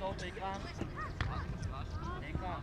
Stop, ekran. Ekran.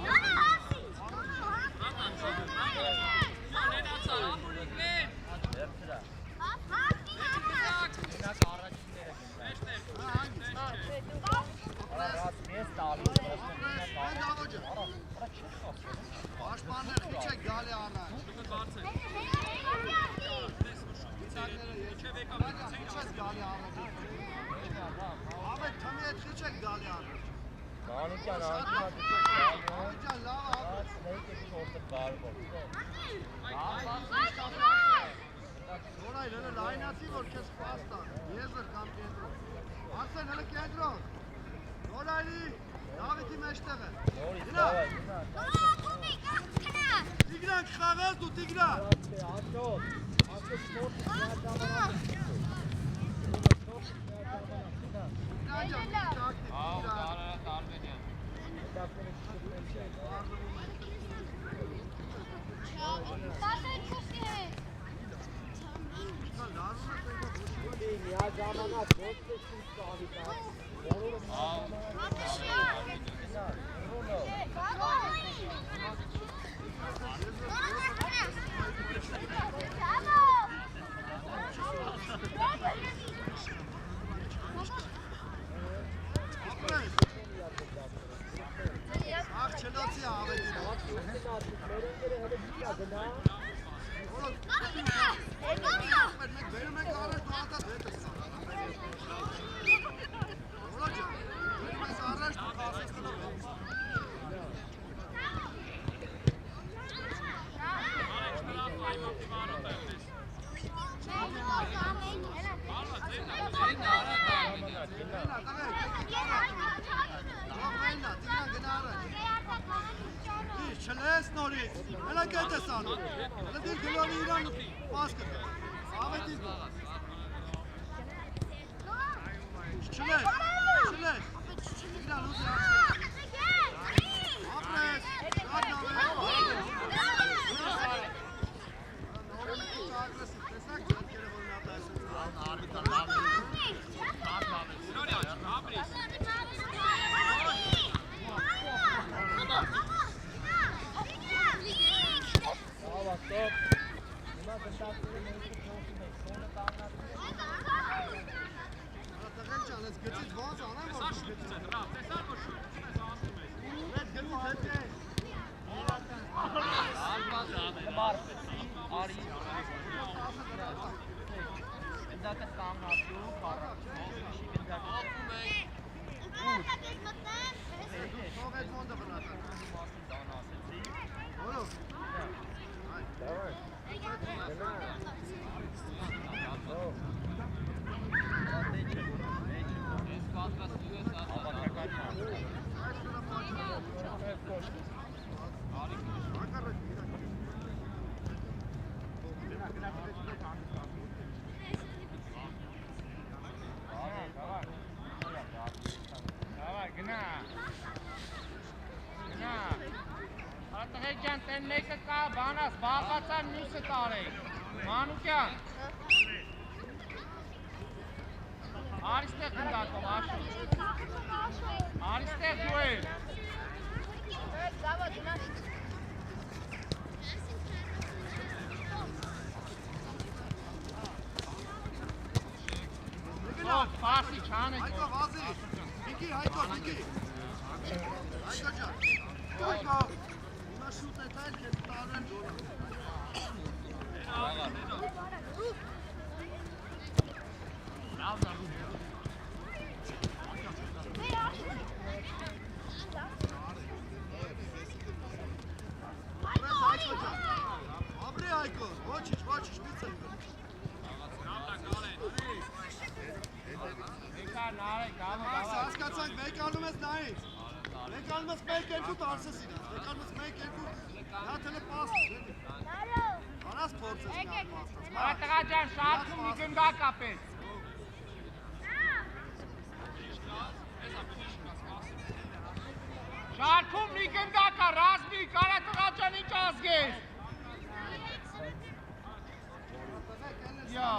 Nana! Ahmet Tamiye çıkacak Dalyan. Manukyan artık Ahmetcan lava Ahmet. Orayı öyle line atayım orkes pastan. Yezer kam kendro. Aslan öyle kendro. Orayı David'i meştege. Dina. Tigran kağız tu Tigran. Manukyan. Aristech ընդատում, Աշոտ։ Aristech դու ես։ Պասի չանեք։ Հայկո վազի։ Միկի, Հայկո, Միկի։ Հայկո ջան։ Հայկո։ Հիմա շուտ է տալ, քեզ տարան ջորա։ Ապրե Հայկո, ոչինչ, պիցա։ Հասկացանք, մեկ անում ես նայից։ Մեկ անում ես մեկ երկու տարսես իրաց, մեկ անում ես մեկ երկու, նա թելը պաստ։ Անաս փորձ ես նա պաստած։ Տղա ջան, շարքում մի գնդակ ապես։ Շարքում մի գնդակ ա, ռազմի, կարա տղա ջան ինչ ազգես։ Յա։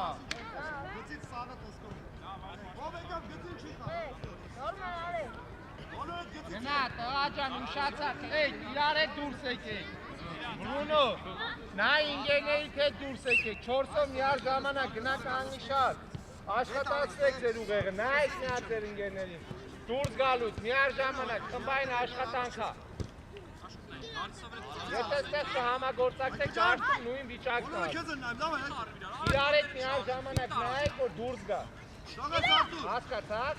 Գծից սավը տեսքով։ Ով եկավ գծին չի խաղ։ Գնա, տղա ջան, ուշացա, տղեկ, իրար հետ դուրս եկեք։ Բրունո, նա ինգեներիք հետ դուրս եկեք, 4-ով միար ժամանակ, գնաք աննիշար, աշխատացրեք ձեր ուղեղը, նայեք միա ձեր ինգեներին, դուրս գալուց, միար ժամանակ, խմբային աշխատանքա։ Ես այստեղ չհամագործակցեք, դարձում նույն վիճակն ա։ Իրար հետ միար ժամանակ, նայեք, որ դուրս գա։ Շողես Արտուր։ Հասկացաք։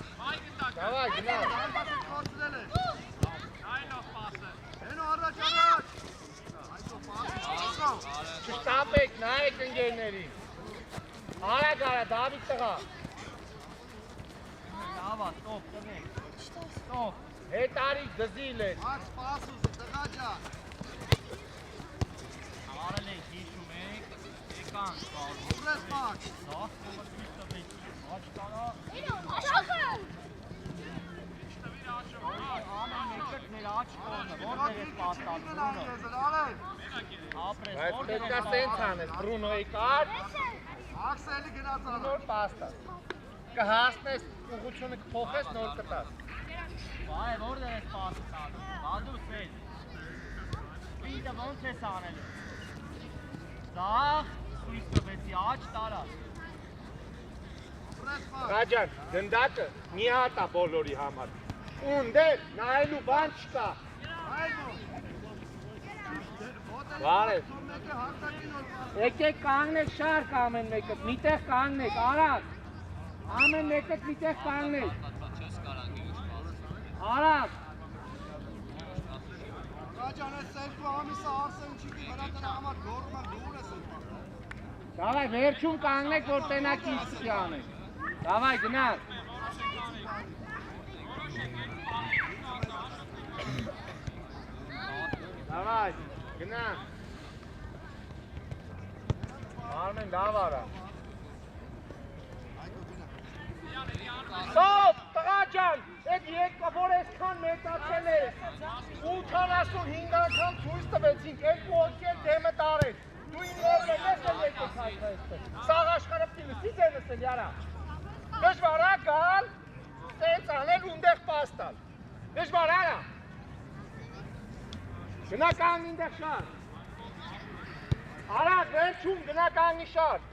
Դավայ գնա։ Դարբասը կորցրել է։ Հենո առաջ։ Այսո պասը չկա։ Չշտապեք, նայեք ընկերներին։ Արագ արա, Դավիթ տղա։ Լավա, ստոպ, տվեք։ Ստոպ։ Հետ արի դզիլ է։ Մաքս պասուս, տղա ջան։ Արել եք, հիշում եք, եկան սպարում։ Ուղրես Մաքս։ Նախ կողը թույս տվեք, աչ տանա։ Ամեն մեկըտ մեր աչ կողը, որտեղ ես պաստանում։ Ապրես, Բայց որտեղ պետք է ես սենց անես, Բրունոյի կար, Աքսելի գնաց արա։ նոր պաստաս։ Կհասնես, ուղղությունը կփոխես, նոր կտաս։ Բայ, որտեղ ես պաստանում, բադուս ես։ Պիտը ոնց ես անել։ Զաղ, սույս տվեցի, աչ տարա։ Ուղրես Մաքս։ Ռաջան, գնդակը մի հատ է բոլորի համար։ Ունդեր, նայելու բան չկա։ Այո։ Բարև։ Մեկը հարտակին որ պասը։ Եկեք կանգնեք շարք ամեն մեկը, միտեղ կանգնեք, արագ։ Ամեն մեկը միտեղ կանգնեք։ Արագ։ Ռաջան, այս երկու ամիսը Արսեն չիկի վրա դրա համար գորում եմ դուր ես ոտմա։ Դավայ, վերջում կանգնեք, որ տենակ ինչ պիտի անեք։ Դավայ, գնաք։ Դավայ, գնաք։ Արմեն, լավ արա։ Ստոպ, տղա ջան, այդ որ այսքան մեծացել ես, 85 անգամ ցույց տվեցինք, երկու ոտքեր դեմը տարեց, դու իմ որն ես էլ եկեք հայտնեստը, սաղ աշխարհը պիտի լսից է լսել, յարա, դժվար է գալ, սենց անել ունդեղ պաստալ, դժվար արա, գնա կանգ ինտեղ շար, արագ, վերջում գնա կանգնի շար,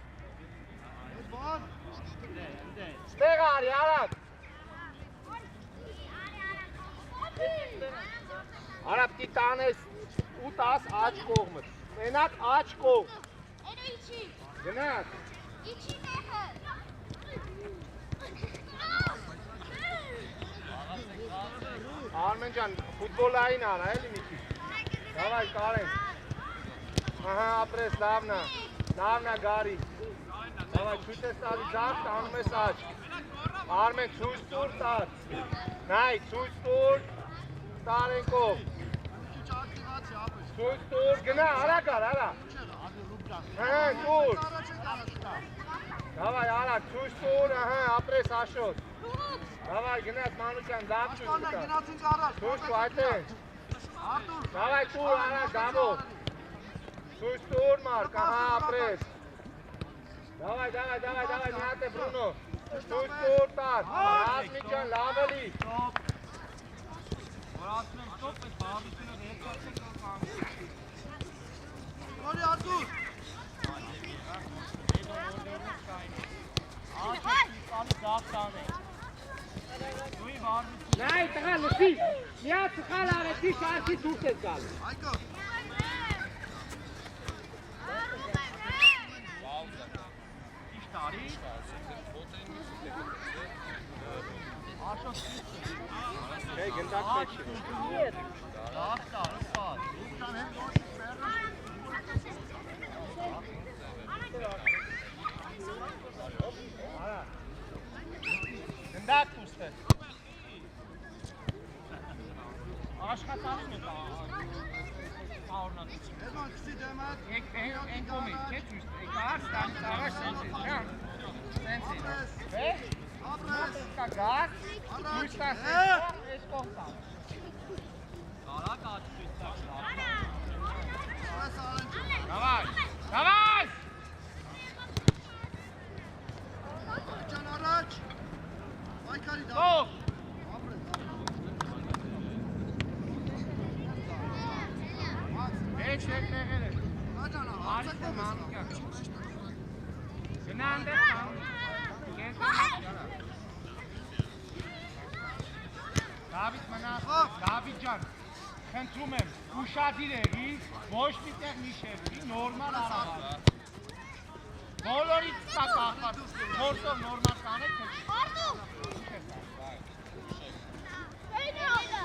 Բան։ ստեղ արի, արագ, Արա պիտի տանես ու տաս աչ կողմը, մենակ աչ կողմ, գնաք, Արմեն ջան, ֆուտբոլային արա, էլի մի քիչ, դավայ կարեն, ահա ապրես, լավնա գարի, դավայ չույթ ես տալի ձախ, տանում ես աչ, Արմեն ցույց տուր տաց, նայ ցույց տուր, տարենքով, Քիչ ակտիվացիա ապրես։ ցույց տուր, գնա, արագ արա, հա, տուր, դավայ արագ, ցույց տուր, ահա, ապրես աշոտ, դավայ գնաց մանուկյան, լավ ցույց Աշտաններ տա, գնացինք առաջ։ ցույց տու այդեն, Արտուր։ դավայ տուր, արագ, դավով, ցույց տուր մարկ, ահա, ապրես, դավայ, մի հատ է Բրունո, ցույց տուր տար, Ռազմիկ ջան, լավ էլի, Ստոպ։ Որ ասում եմ ստոպ, այս բաղադրությունը երկացեք որ կանգնի։ Նորի Արտուր։ Աշտանի ձախ տանեք։ Դույի վարդություն։ նայ տղա լսի, մի հատ սխալ արեցի, շարքի դուրս ես գալ, Այգո։ Իշ տարի։ Աշոտ Հե գնդակ պետք է, Ձախ տար, սպատ։ գնդակ տուստես, Աշխատացում եք աղորնացություն։ Էդման քսի դեմատ։ են կոմի, չէ ճույս, եկար ստանից առաջ սենց է, ճան, սենց է, է, Ապրես։ կա գաց, ճույս տա սենց, ես կող տա, Կարակ աչքույց տակ։ Այս արենջը։ դավայ, Ջան առաջ։ Պայքարի դա։ ով, Ապրես։ հետ տեղեր է, Աջան, արիք է մանուկյան, գնա անդեղ կան, կենք Դավիթ մնաց, Դավիթ ջան, խնդրում եմ, ուշադիր եղի, ոչ մի տեղ մի շեղվի, նորմալ արավար։ Բոլորից սա կախված Չորսով նորմալ կանեք,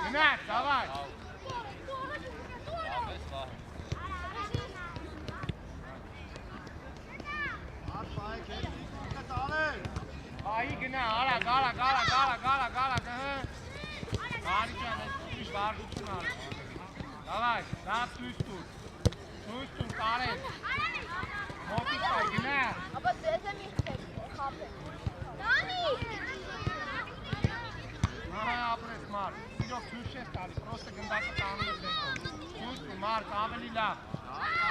Գնաց, դավայ։ Այ գնա, արա, գալա։ Բարի ջան, ես վարժություն արա։ Դավայ, դա ցույց տուր կարեն։ Մոտիկ այ գնա։ Ապա դեզ եմ իխտեք, խապեք։ Դանի։ Ահա ապրես մարդ, իրոք ցույց չես տալի, պրոստը գնդակը տանում ես դենքով։ Ցույց տուր, մարդ, ավելի լավ,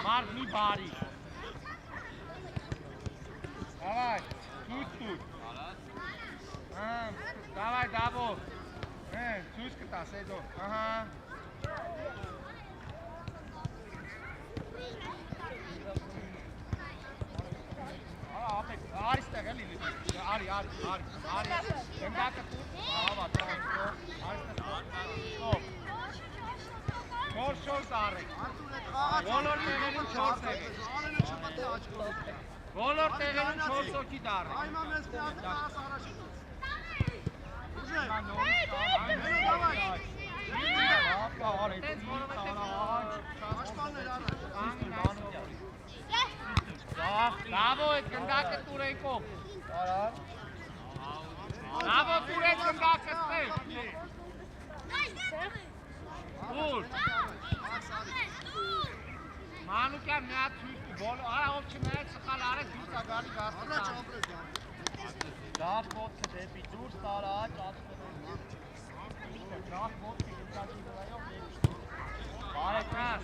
մարդ մի բարի։ Դավայ, ցույց տուր։ Դավայ, դաբով, ցույց կտաս էդո, ահա։ Արի ստեղ էլի լիդի, արի, գնդակը տուր, հավա, արի ստեղ, շորս արեք, բոլոր տեղերին շորս եղեք, բոլոր տեղերին շորս օքի դարեք, Այմա մեզ միակ կաղաս առաջին Bravo, et gândată tureicom. Bravo, tureți gândată stăi. Bun. Manu chiar ne-a țuit cu bolul. Ala orice merg să calare, țuit să gari gastă. Da, pot să te picuri, stara, ceață. Da, pot să te picuri, Bare kras.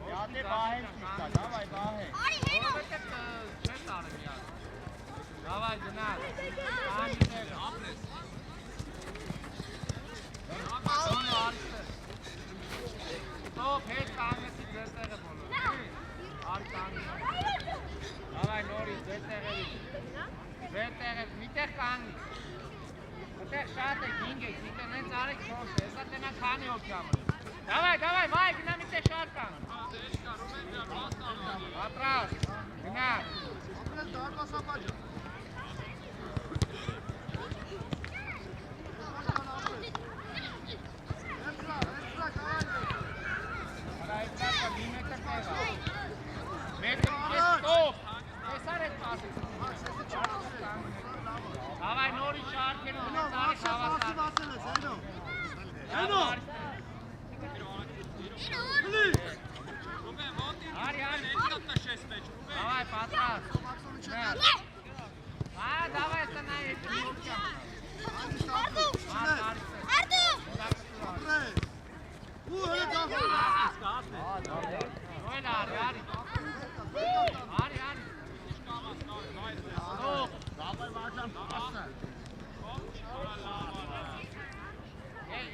Yaate bahe chitta, davai bahe. Orada ket çetare ya. Davai Cenab. Ani se apres. Sonra ariste. Top hiç kangesi destere bolu. Ar kangesi. Davai Nori destere. Destere miter kangi. Miter şate ginge ne zarek çok. Esa tena khani okama. Давай, Майк, нам идти шарка. Atrás. Гнат. Давай, Нори шарки. Давай, Патрас. Давай, останови.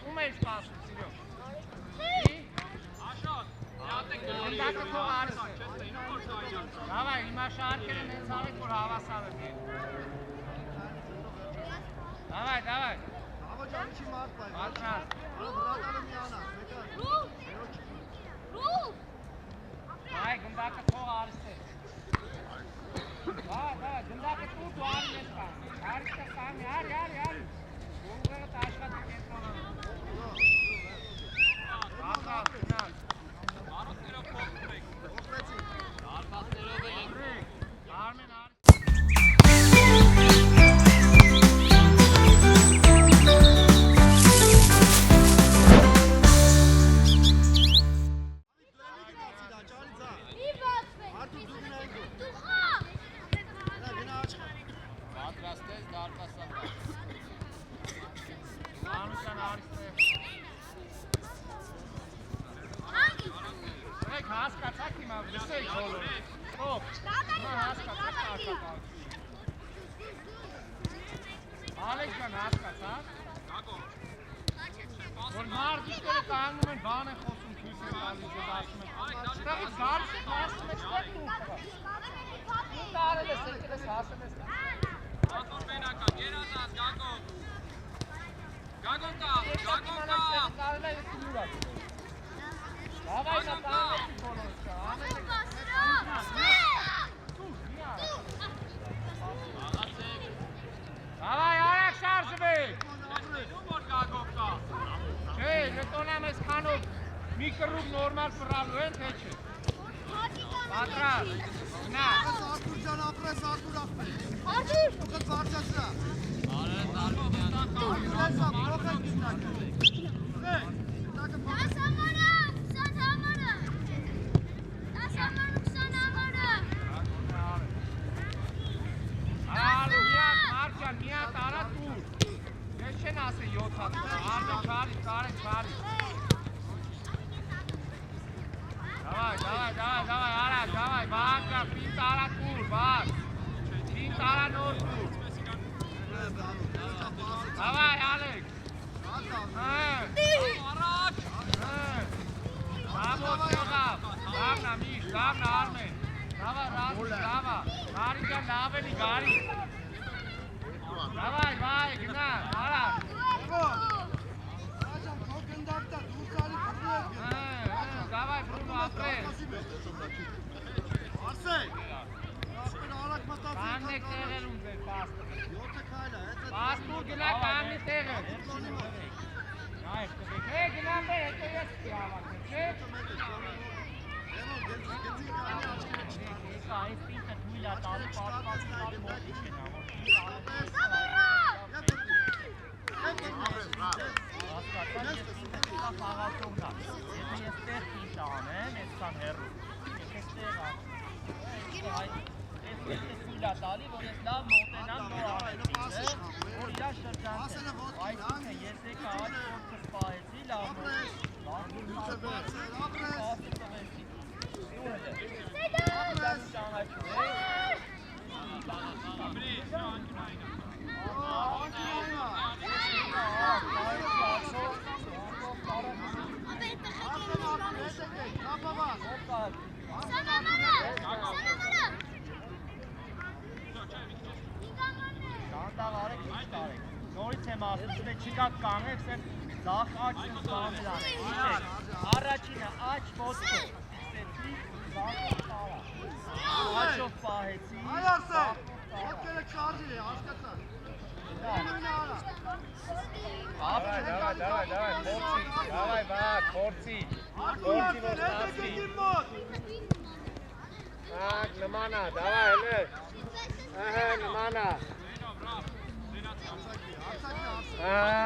Умеешь пасу, Серег? Давай, ima şarkını ne sağlık kur hava sağlık. Давай. Hava canı için mark bay. Atras. Bırakalım yana. Ay, gındakı çok ağrısı. Da, gındakı çok ağrı meskan. Ağrısı kan, yar. Bunları taşla tüket falan. Atras, final. Armin. նորմալ ֆրալու են թե չէ։ Պատրաստ։ Գնա։ Արտուր ջան, ապրես, Արտուր ապրես։ Արտուր։ Ուղղակի բարձրացրա։ Ալու միատ Մարջան, միատ արա դուր։ Ես չեն ասե 7 հատ։ Արմեն չարի, չարի։ Давай, արա, давай, բակա, պինտ արա դուր, բակ։ Պինտ արա նոր դուր։ Давай, Ալեք։ Առաջ։ Բամոց եղավ։ Դավնա միշտ, դավնա Արմեն։ Դավա, ռազմի, դավա։ Գարիջան լավ էլի, գարի։ Давай, վայ, գնա, արա։ Давай, Բրունո, ապրես։ Արսեն, արակ մտածի։ Կաննեք տեղերում ձեր պաստը։ 7 քայլ է, հետո Պաստուր գնա կանի տեղը։ Է, գնան բեր, հետո ես պի ավակը, չէ։ Այս պինտը թույլ է տալի պարտվածքար մոտիկ են հասկացան ես պինտը տիլա խաղացողնա եթե ես տեղ պինտը անեմ այսքան հեռու ես տեղ այս պինտը թույլ է տալի որ ես լավ մոտենամ նոր անեմ պինտը որ իրա շրջանցեմ այս պինտը ես եկա աչ որքը սպահեցի լավ Նորից եմ ասում, չկա կանգնեք, սև ձախ աչն բանել անեք, առաջինը աչ ոսկը, ստեցի, ձախով պարա, աչով պահեցի, Այ Արսեն, ոտքերը չարժի է, հասկացա։ Давай, վակ, խորցի, որ ստացվի։ Նմանա, давай, հլը, նմանա։ Խաղա։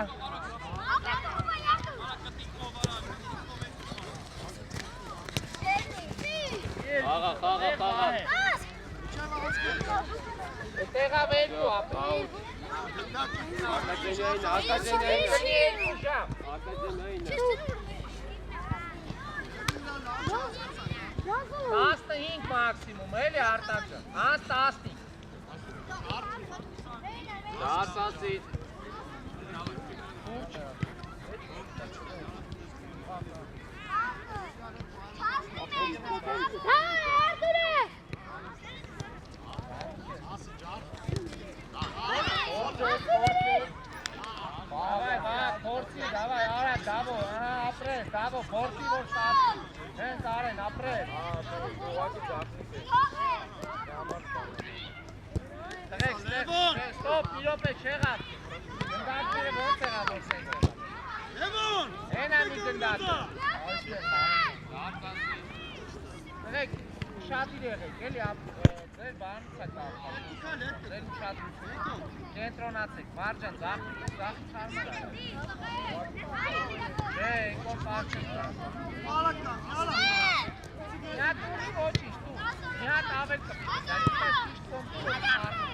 Տեղա վերնու ապրի։ Ակաջենային։ 15 մաքսիմում, էլի արտակը, հանց 15։ Դասասից։ Давай, արա, դավո, ապրես, դավո, փորձի որ ստացվի, հենց արեն, ապրես։ Տղեք, ստոպ, մի րոպե չեղած, գնդակները ոնց եղավ որ սենգել։ Հենա մի գնդակը։ Տղեք, ուշադիր եղեք, էլի ձեր բանից է կապա, ձեր ուշադրություն, կենտրոնացեք, Մարջան, ձախ չարմար է։ Դե, ինքով պարչեն կա։ Միատ ուրի ոչիշ, տու, միատ ավել կպի, դարից ես ճիշտ կոմպուր է կարմի։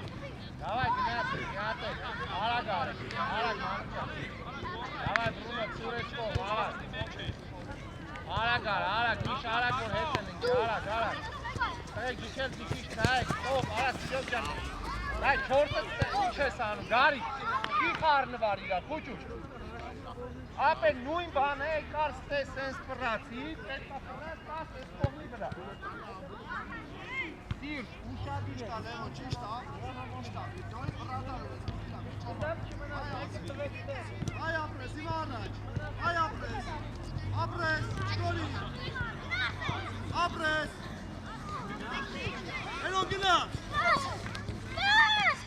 Դավայ, գնացեք, միատեք, արագ արեք, արագ Մարջան։ Դավայ, Բրունո, ծուրեչկով, արագ, միշ արագ որ հետ են ինք, արագ։ Տեք, գիշեր դիքիշ նայեք, տող, արա սիրոք ջան, նայ, չորդը ինչ ես անում, գարի, չի խարնվար իրար, խուճուր։ Ապե նույն բան է, կար ստես սենց պրացի, պետքա պրաց, տաս ես կողմի վրա։ Սիր, ուշադիր է։ Ուտեմ չմնաց, եկը տվեք տես։ Այ ապրես, իմ առաջ, այ ապրես, չորի, ապրես, հենոն գնա։ Ապրես,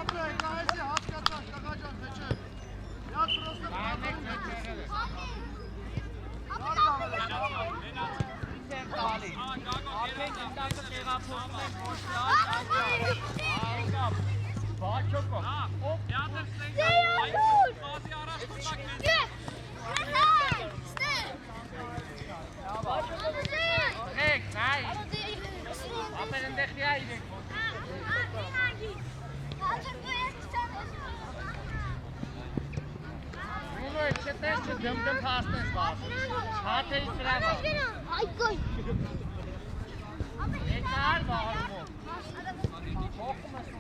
ապրես, ապրես, փոխում ենք ոչ լավ։ Բաչոկո։ Եաթեր ստենք այլ բազի առաջ մտակներ։ Եք, նայ։ Ապեր ընդեղի այրեք։ Ունո է չտես չդմդմ պաստես բազ։ Հատեի սրավա։ Էդ նար բաղարումով։ Հոխում ես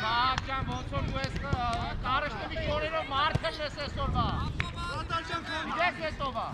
Բաղջան, ոնց որ դու ես կարշտվի շորերով մարդն ես ես օրվա։ Իդես ես ովա։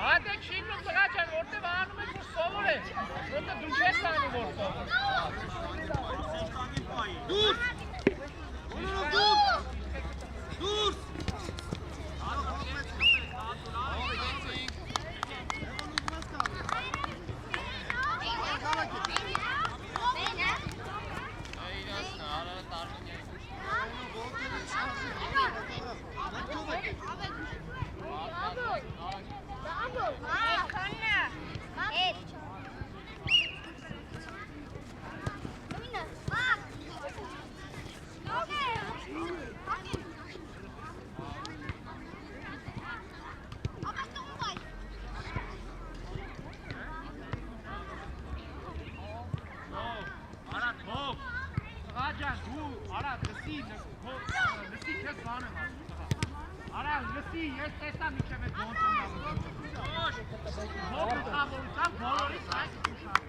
Ադեք շիննում ծղաճան, որտև անում եք, որ սովոր է, որտև դու չես անում, որ սովոր։ Դուրս! Դուրս! Ես տեսա միջև այդ ոնցում Հոբը խավորության բոլորից այս ուշակ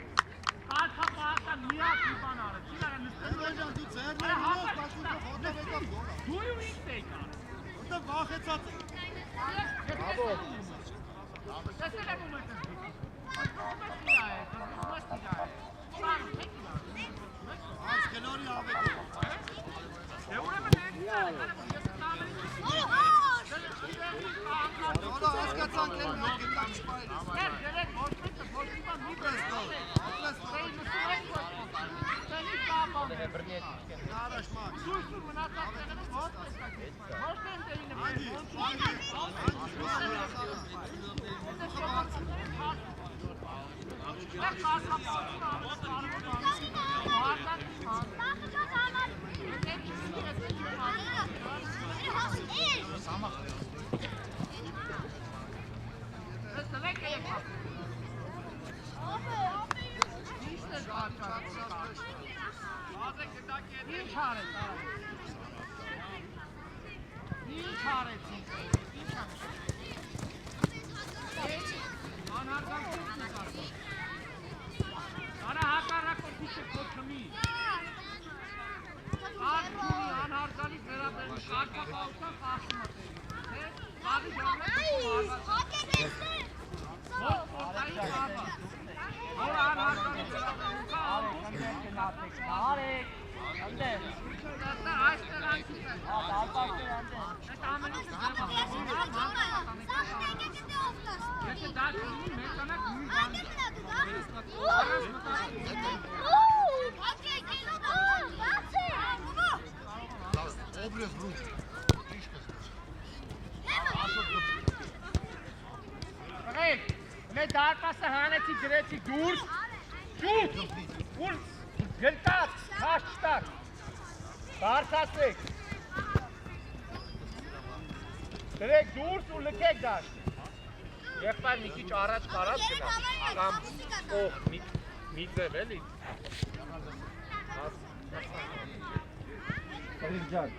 Կալքապահական միակ իպան արը Չի լարը նստելու Ջան, դու ձերներով բացուկը ֆոտո եկավ գորա Դու ու ինքն էիք արը Որտեղ վախեցած է Տեսել եմ ում եք Մստիրա է, մստիրա է Ասկելորի ավետի Դե ուրեմն ներքիա է, ես կտամերի Որը հասկացանք են մեկ գտամ շպայրես Դեր, դերեք, ոչ մետը, ոչ իպան մի բրեստով Սեի մսուրեք ոչ Սեի կապան Նարաշ մակ Սույսուր մնացած տեղերում ոչ տեսակետ Ոչ են դերին եմ Անգի, անգի Դեր կասապացուն ամոս Դարպասը հանեցի գրեցի դուրս, շուտ, ուր գրկած, քաշտակ, բարձացեք, Դրեք դուրս ու լքեք դաշտը։ Եղբայր մի քիչ առաջ կարած գնա, կամ օհ, մի ձև էլի։ Կարիք ջան,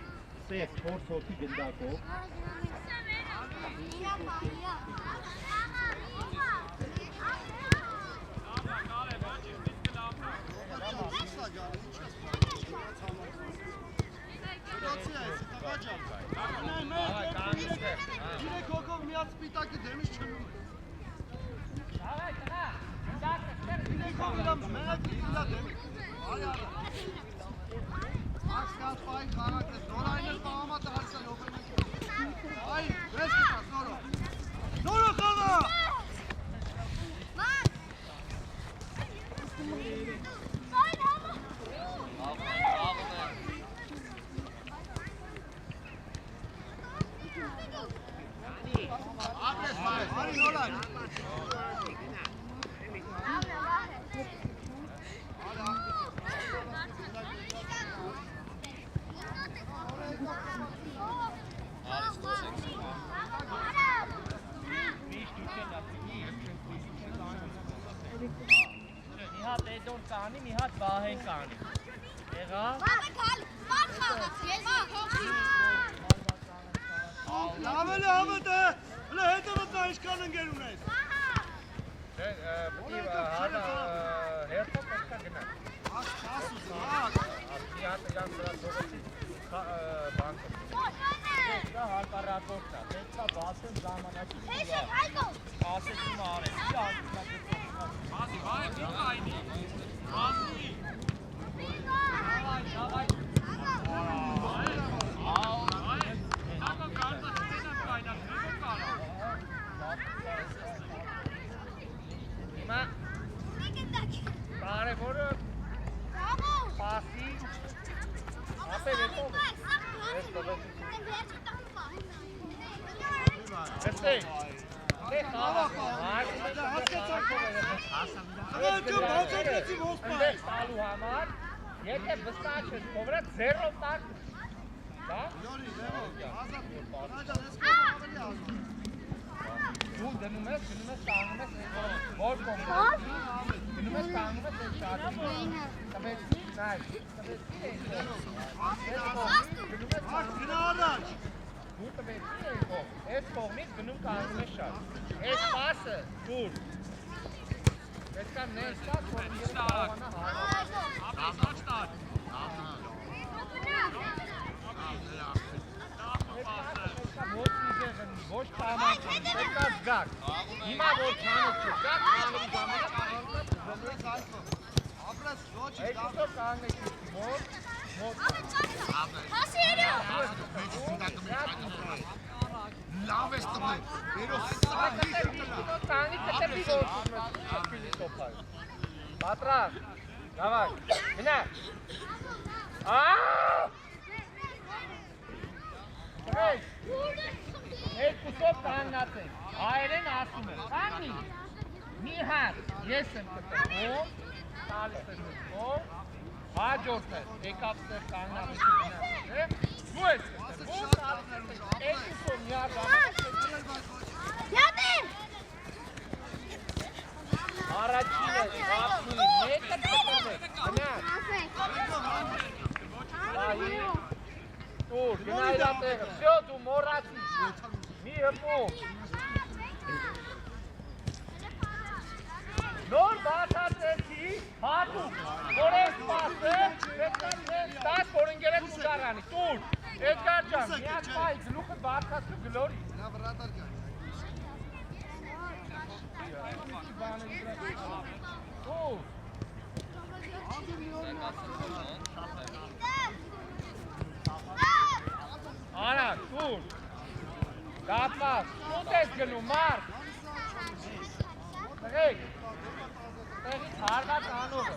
սեկ 4 հոգի գնդակով։ Իրեք հոգով միած սպիտակի դեմից չնում է։ Իրեք հոգով մենակ իլա դեմից։ Ակսկաց պային խարակ ես, նորայն էլ պահամատը հարցան օպենակ։ Այն, վես կտաս, նորո։ Նորո խաղա! Արի նորան։ Մի հատ Էդոն կանի, մի հատ Վահեն կանի։ Եղավ։ Լավ էլ է համդ է, հլը հետևդ նա իշկան ընգեր ունես։ Հերթով պետքա գնա։ Ասուս, ակ։ Մի հատը գան սրա թողեցի բանկը։ Դա հակառակորդն է, պետք է բացեն ժամանակի տուղա։ Ասեցի մարես, չի արտինակություն։ Բացի, վայ, մի կայնի։ Բացի։ Davai. Կարևորը պասի ապել է տոմը։ Էստեք, տալու համար, եթե վստահ չես կովրած 0 տակ, դա? Դու դնում ես, կանում ես, որ կոմրեցի, դնում ես, կանում ես, ես շատում, տվեցի, նայ, տվեցի առաջ, դու տվեցի ես կողմից գնում կանում ես շատ, ես պասը, դուր, ես կան ներս կատ, որ ես կարողանա հարավ, ոչ կամանք, պետքա զգակ, հիմա որ չանը չգակ, կանգնի ժամանակ ապրես ոչ Այսօր կանգնեք մոտ լավ ես տվել, վերով կանգնի կտեպի որ փիլիսոփայ Պատրաստ, դավայ, գնա Երկուսով կանգնացեք, հայերեն ասում եմ, կանգնի, մի հատ, ես եմ կտրում, տալիս եմ ով, հաջորդ է, եկավ ստեղ կանգնացեք գնացեք է, դու ես կտրում, ով տալիս եմ, երկուսով մի հատ առաջինը, ապսունի, մեկը կտրվեք, գնաց, Տուր, գնա իրա տեղը, վсё, դու մոռացի, մի հպում Նոր բացացեցի, հատուկ, որ ես պասը, տաս, որ ընգերեց ուշարանի, տուր, Էդգար ջան, միակ պայի, գլուխը բարձացու գլորի Նա վրատար կան Տուր Արա, տուր, դապաս, շուտ ես գնում, մարդ, տղեք, տեղից հարված անողը,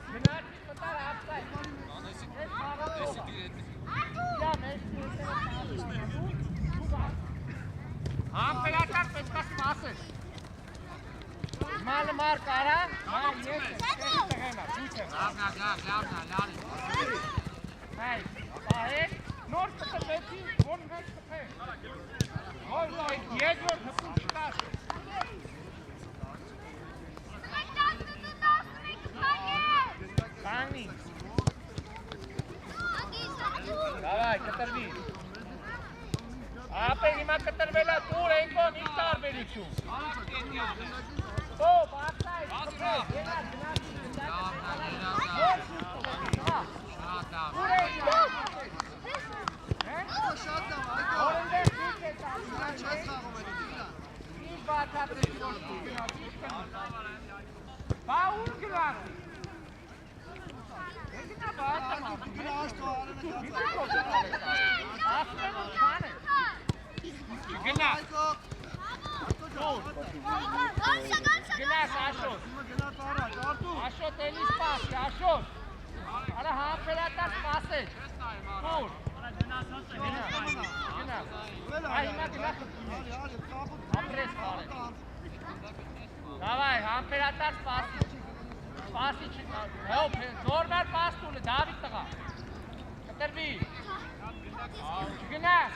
գնարդից մտար ապսայ, ես խաղալողը, իամ համպերատար պետքա սպասես, մալը մար կարա, մար ես տեղի տղենա, դուք եմ, լավնա, լարի, հայ, պահեք, Նոր կտպեցի, որ մեկ կտպեք։ Որ այդ երկրորդ հպում չկաշ։ Կանի։ Դավայ, կտրվի։ Ապե հիմա կտրվել է տուր ենքոն ինչ տարբերություն։ Տոպ, աղթայ, կպրեք, ելած, գնացի, Աշոտ էլի սպասի, Աշոտ, արա համպերատար սպասեչ, կուր, գնաս, այհիմա գնաս, ապրես կարել, դավայ, համպերատար սպասի չկա, զորմար պաստուլ է, Դավիթ տղա, կտրվի, չգնաս,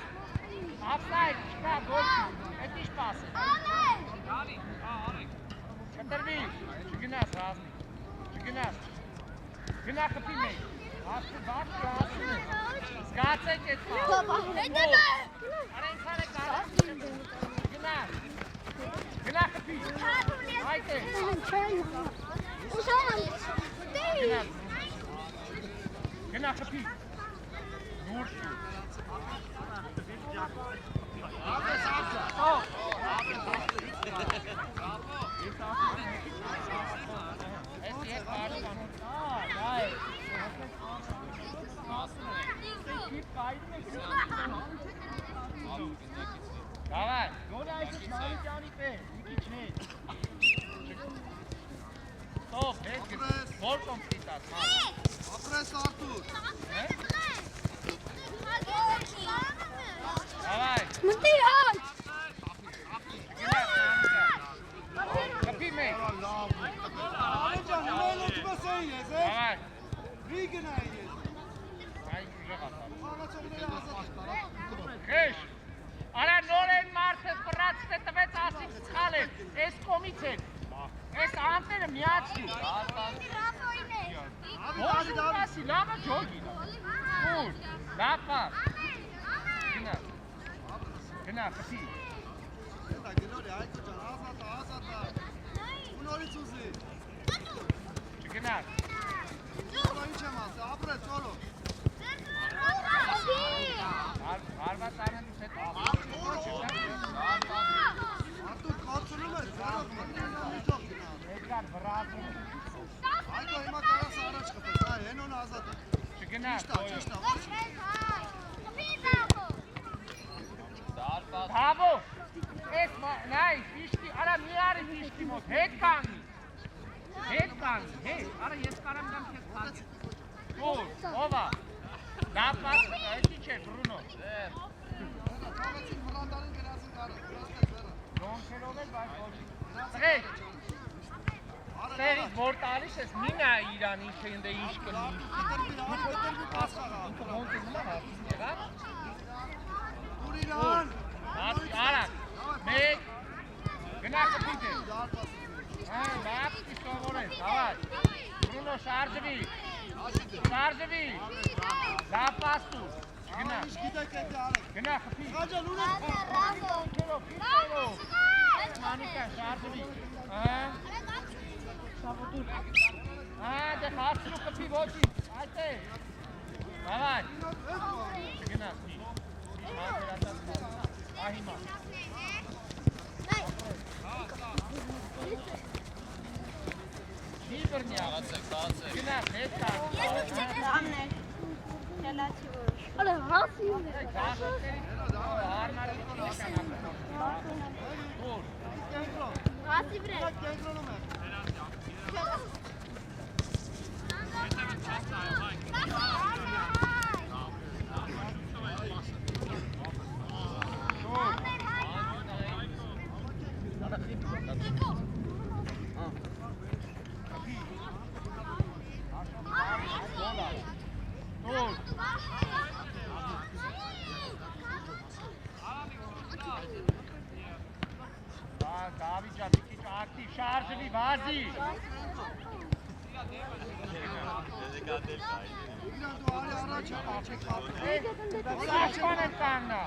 ապսայր, չկա, գոչի, էտ ինչ պասը, կտրվի, չգնաս, ռազմի, չգնաս, գնա խպի մեկ, հասպի բաշկի հասպի մեկ, զգացեք էտ պասը, արա ինքան է կարած, չգնաս, գնա խպի, այդ է, գնա խպի, նուր շու, Davay, gol ayısı Malikan'ı be, iki çiğ. Stop, gol komplitat. Apres Artur. Davay. Mântihan! Kapıyı mı? Alecan, ne oldu sen yez? Davay. Bir gün ayız. Ay, güzel atar. Bana çok ne yazar? Քեշ արա նոր են մարդը բրացը տվեց ասիք սխալ են այս կոմից են այս անտերը միացի ոնց ասի լավը ջոգի ուր լավ պար գնա խպի Դա գնորի այդքան ազատա ունորից ուզի չգնաս Ո՞ր ինչ եմ ասա ապրես օրո Հարված անելուց հետո Արտուր կորցնում ես կարող մտնելով միջով գնալ Էդգար վրազում Այդո հիմա կարաս առաջ խփես այ հենոն ազատ չգնաս ճիշտ է Բավո Էս նայ իշտի արա մի արի իշտի մոտ հետ կանի արա ես կարամ գամ քեզ փակ Ո՞վ ովա Դա պաս էդի չէ Բրունո Քաղաքին հրանդարին գնացին կարը Դոնքերով էլ բայց ոչ Տղեկ Տերից որ տալիս ես մի նայ իրան ինչ է ինձ ինչ կլի Ինքը ոնք է նմա հարցին եղավ Ուր իրան Արակ մեկ գնա խպիտ է լավ սովոր ես հավար Բրունո շարժվի լավ պաստուր գնա գնա խպի Աջան ուր Քերով Մանիկա շարժվի դե խասրու խպի ոչի այդ է հավար գնա Ahima. Դիվրնիա։ Գնա, հետա։ Ամներ։ Չելացի որ։ Արա հասի։ Հասի վրա։ վազի։ Իրան դու արի առաջ չեք խափել։ Սաշման են կանգնա։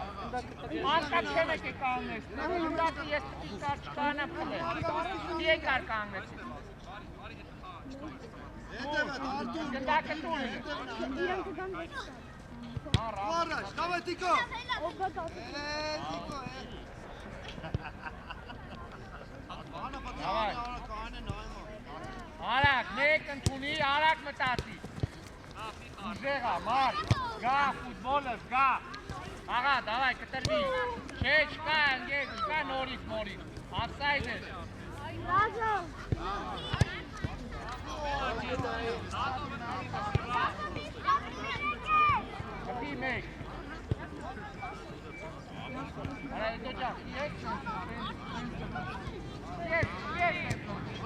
Անկապ չեմ եկի կանգնես։ Ունդակը ես կար չկանա պլե։ Եկար կանգնեցի։ Հետևդ, Արտուր։ Գնդակը տուն է։ Առաջ, դավայ Տիկո։ Տիկո, Անա պատահանը կանը նայմա։ Արակ, մեկ ընդունի, արակ մտացի։ Ուժեղա, մարդ, գա, ֆուտբոլս, գա։ Աղա, դավայ, կտրվի։ Չէ, չկա, ընգեզ, չկա նորից, մորից։ Ափսայդ է։ Կպի մեկ։ Արա, հետո ճախ, ես։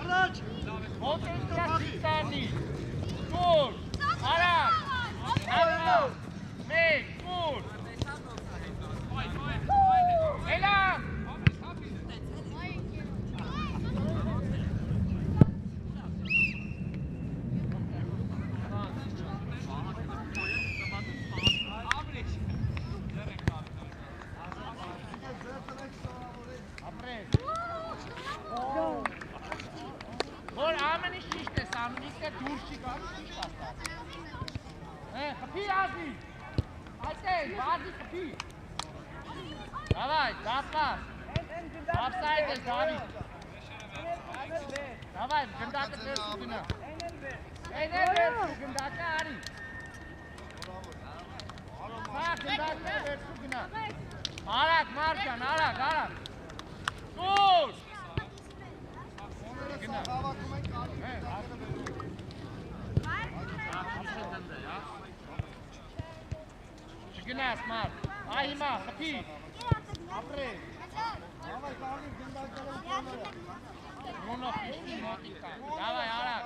Առաջ։ Ոտենտրա սիստանի։ Կուր, արակ, արակ, մեկ, կուր։ Էլամ։ Որ ամեն ինչ ճիշտ ես անում, իսկ է դուրս չի գալիս ճիշտ ասած։ Խփի ազի։ Այդտեղ, բազի խփի։ Դավայ, դապկաս։ Ափսայդ ես, Դավիթ։ Դավայ, գնդակը դերսու գնա։ Են էլ դերսու գնդակը արի։ Հա, գնդակը դերսու գնա։ Արակ, Մարջան, արակ, արակ։ Դուր։ Գնա։ Չգնաս, մարդ, այ հիմա, խփի, ապրես, Ռոնով իշտի մոտիկա, դավայ, արակ,